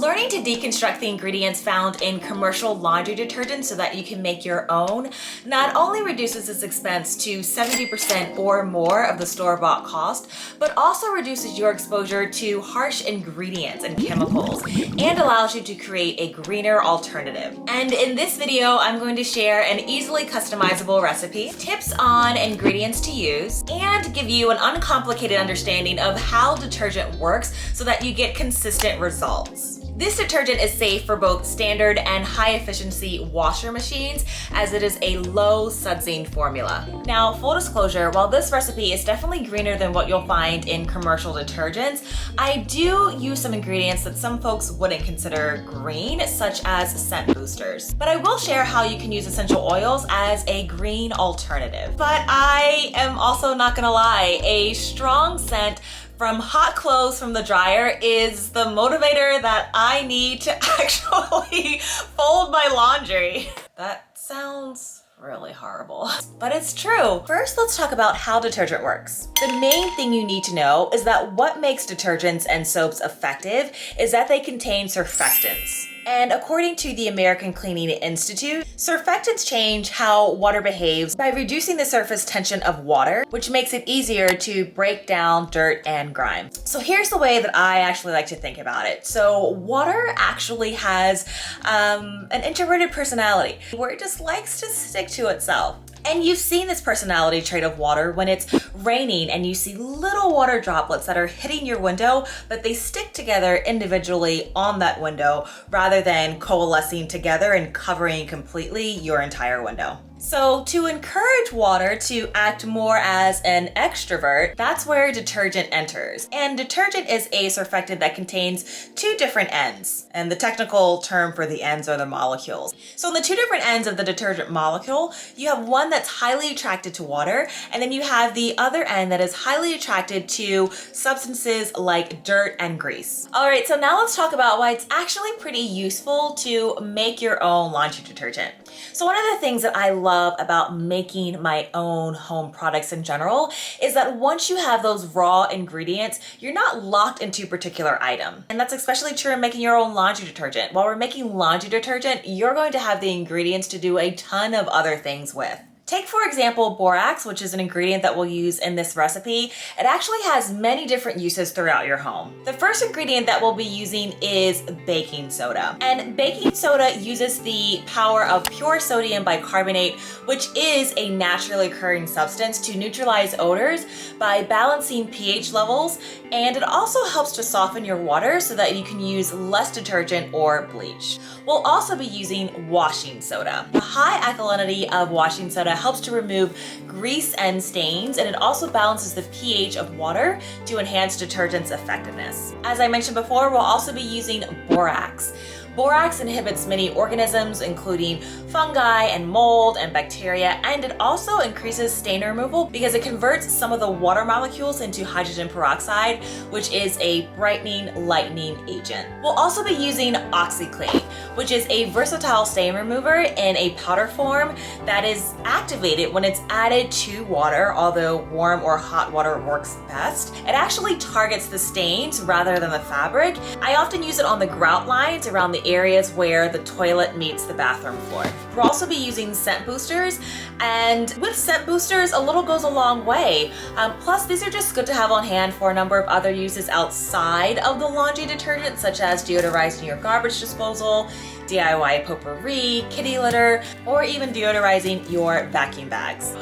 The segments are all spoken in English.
Learning to deconstruct the ingredients found in commercial laundry detergents so that you can make your own not only reduces its expense to 70% or more of the store-bought cost, but also reduces your exposure to harsh ingredients and chemicals and allows you to create a greener alternative. And in this video, I'm going to share an easily customizable recipe, tips on ingredients to use, and give you an uncomplicated understanding of how detergent works so that you get consistent results. This detergent is safe for both standard and high efficiency washer machines, as it is a low sudsing formula. Now, full disclosure, while this recipe is definitely greener than what you'll find in commercial detergents, I do use some ingredients that some folks wouldn't consider green, such as scent boosters. But I will share how you can use essential oils as a green alternative. But I am also not gonna lie, a strong scent from hot clothes from the dryer is the motivator that I need to actually fold my laundry. That sounds really horrible, but it's true. First, let's talk about how detergent works. The main thing you need to know is that what makes detergents and soaps effective is that they contain surfactants. And according to the American Cleaning Institute, surfactants change how water behaves by reducing the surface tension of water, which makes it easier to break down dirt and grime. So here's the way that I actually like to think about it. So water actually has an introverted personality where it just likes to stick to itself. And you've seen this personality trait of water when it's raining and you see little water droplets that are hitting your window, but they stick together individually on that window rather than coalescing together and covering completely your entire window. So to encourage water to act more as an extrovert, that's where detergent enters. And detergent is a surfactant that contains two different ends. And the technical term for the ends are the molecules. So in the two different ends of the detergent molecule, you have one that's highly attracted to water, and then you have the other end that is highly attracted to substances like dirt and grease. All right, so now let's talk about why it's actually pretty useful to make your own laundry detergent. So one of the things that I love about making my own home products in general is that once you have those raw ingredients, you're not locked into a particular item. And that's especially true in making your own laundry detergent. While we're making laundry detergent, you're going to have the ingredients to do a ton of other things with. Take, for example, borax, which is an ingredient that we'll use in this recipe. It actually has many different uses throughout your home. The first ingredient that we'll be using is baking soda. And baking soda uses the power of pure sodium bicarbonate, which is a naturally occurring substance, to neutralize odors by balancing pH levels. And it also helps to soften your water so that you can use less detergent or bleach. We'll also be using washing soda. The high alkalinity of washing soda helps to remove grease and stains, and it also balances the pH of water to enhance detergent's effectiveness. As I mentioned before, we'll also be using borax. Borax inhibits many organisms, including fungi and mold and bacteria, and it also increases stain removal because it converts some of the water molecules into hydrogen peroxide, which is a brightening, lightening agent. We'll also be using OxiClean, which is a versatile stain remover in a powder form that is activated when it's added to water, although warm or hot water works best. It actually targets the stains rather than the fabric. I often use it on the grout lines around the areas where the toilet meets the bathroom floor. We'll also be using scent boosters, and with scent boosters, a little goes a long way. Plus, these are just good to have on hand for a number of other uses outside of the laundry detergent, such as deodorizing your garbage disposal, DIY potpourri, kitty litter, or even deodorizing your vacuum bags.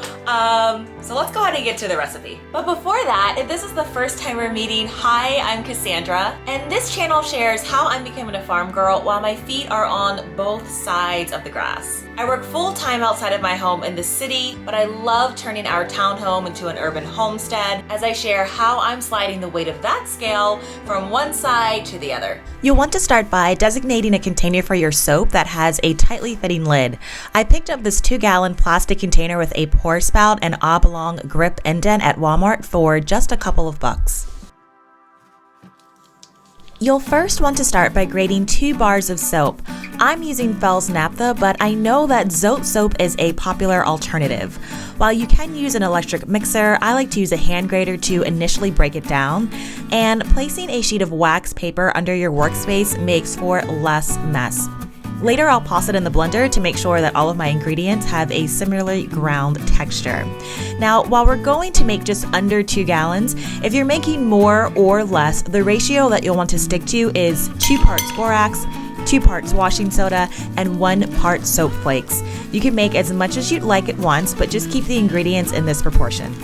So let's go ahead and get to the recipe. But before that, if this is the first time we're meeting, hi, I'm Cassandra, and this channel shares how I'm becoming a farm girl while my feet are on both sides of the grass. I work full-time outside of my home in the city, but I love turning our townhome into an urban homestead as I share how I'm sliding the weight of that scale from one side to the other. You'll want to start by designating a container for your soap that has a tightly fitting lid. I picked up this 2-gallon plastic container with a pour spout and oblong grip indent at Walmart for just a couple of bucks. You'll first want to start by grating 2 bars of soap. I'm using Fell's Naphtha, but I know that Zote soap is a popular alternative. While you can use an electric mixer, I like to use a hand grater to initially break it down. And placing a sheet of wax paper under your workspace makes for less mess. Later, I'll toss it in the blender to make sure that all of my ingredients have a similarly ground texture. Now, while we're going to make just under 2 gallons, if you're making more or less, the ratio that you'll want to stick to is 2 parts borax, 2 parts washing soda, and 1 part soap flakes. You can make as much as you'd like at once, but just keep the ingredients in this proportion.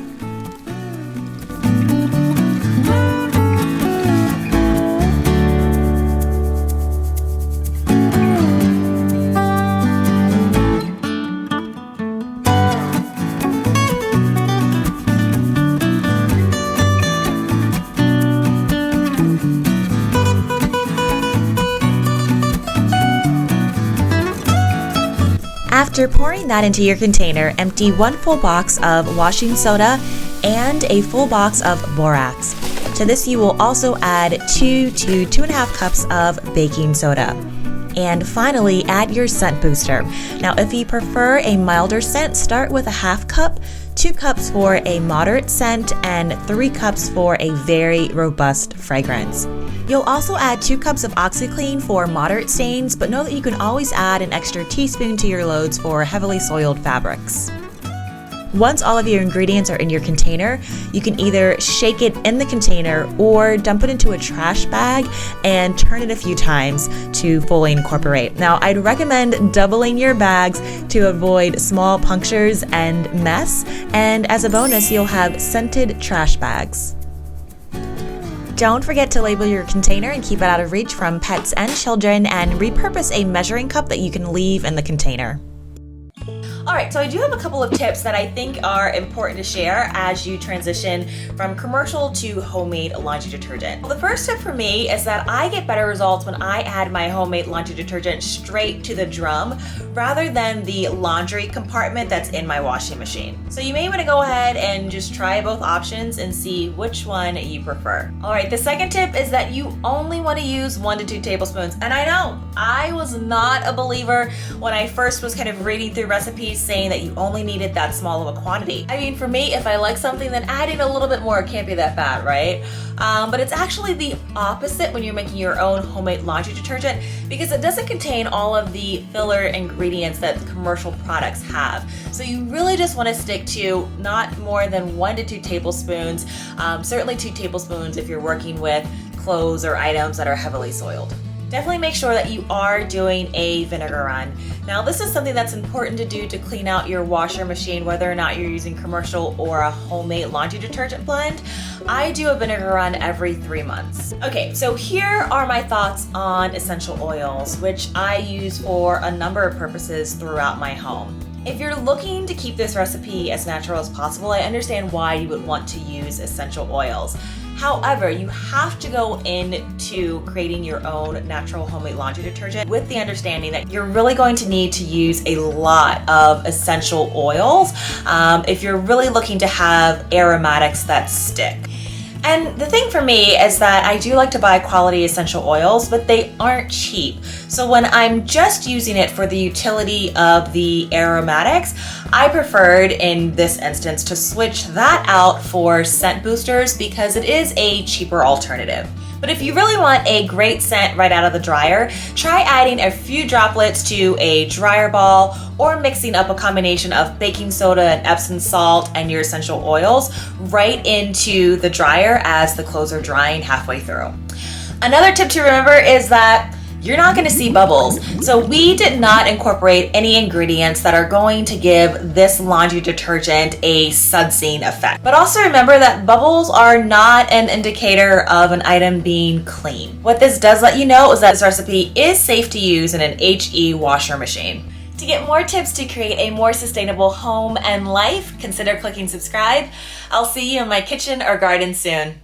After pouring that into your container, empty 1 full box of washing soda and a full box of borax. To this, you will also add 2 to 2.5 cups of baking soda. And finally, add your scent booster. Now, if you prefer a milder scent, start with a 1/2 cup, 2 cups for a moderate scent, and 3 cups for a very robust fragrance. You'll also add 2 cups of OxiClean for moderate stains, but know that you can always add an extra teaspoon to your loads for heavily soiled fabrics. Once all of your ingredients are in your container, you can either shake it in the container or dump it into a trash bag and turn it a few times to fully incorporate. Now, I'd recommend doubling your bags to avoid small punctures and mess, and as a bonus, you'll have scented trash bags. Don't forget to label your container and keep it out of reach from pets and children, and repurpose a measuring cup that you can leave in the container. Alright, so I do have a couple of tips that I think are important to share as you transition from commercial to homemade laundry detergent. Well, the first tip for me is that I get better results when I add my homemade laundry detergent straight to the drum rather than the laundry compartment that's in my washing machine. So you may want to go ahead and just try both options and see which one you prefer. Alright, the second tip is that you only want to use 1 to 2 tablespoons. And I know, I was not a believer when I first was kind of reading through recipes saying that you only needed that small of a quantity. I mean, for me, if I like something, then adding a little bit more can't be that bad, right? But it's actually the opposite when you're making your own homemade laundry detergent, because it doesn't contain all of the filler ingredients that commercial products have. So you really just want to stick to not more than 1 to 2 tablespoons, certainly 2 tablespoons if you're working with clothes or items that are heavily soiled. Definitely make sure that you are doing a vinegar run. Now, this is something that's important to do to clean out your washer machine, whether or not you're using commercial or a homemade laundry detergent blend. I do a vinegar run every 3 months. Okay, so here are my thoughts on essential oils, which I use for a number of purposes throughout my home. If you're looking to keep this recipe as natural as possible, I understand why you would want to use essential oils. However, you have to go into creating your own natural homemade laundry detergent with the understanding that you're really going to need to use a lot of essential oils if you're really looking to have aromatics that stick. And the thing for me is that I do like to buy quality essential oils, but they aren't cheap. So when I'm just using it for the utility of the aromatics, I preferred in this instance to switch that out for scent boosters because it is a cheaper alternative. But if you really want a great scent right out of the dryer, try adding a few droplets to a dryer ball or mixing up a combination of baking soda and Epsom salt and your essential oils right into the dryer as the clothes are drying halfway through. Another tip to remember is that you're not going to see bubbles. So we did not incorporate any ingredients that are going to give this laundry detergent a sudsing effect. But also remember that bubbles are not an indicator of an item being clean. What this does let you know is that this recipe is safe to use in an HE washer machine. To get more tips to create a more sustainable home and life, consider clicking subscribe. I'll see you in my kitchen or garden soon.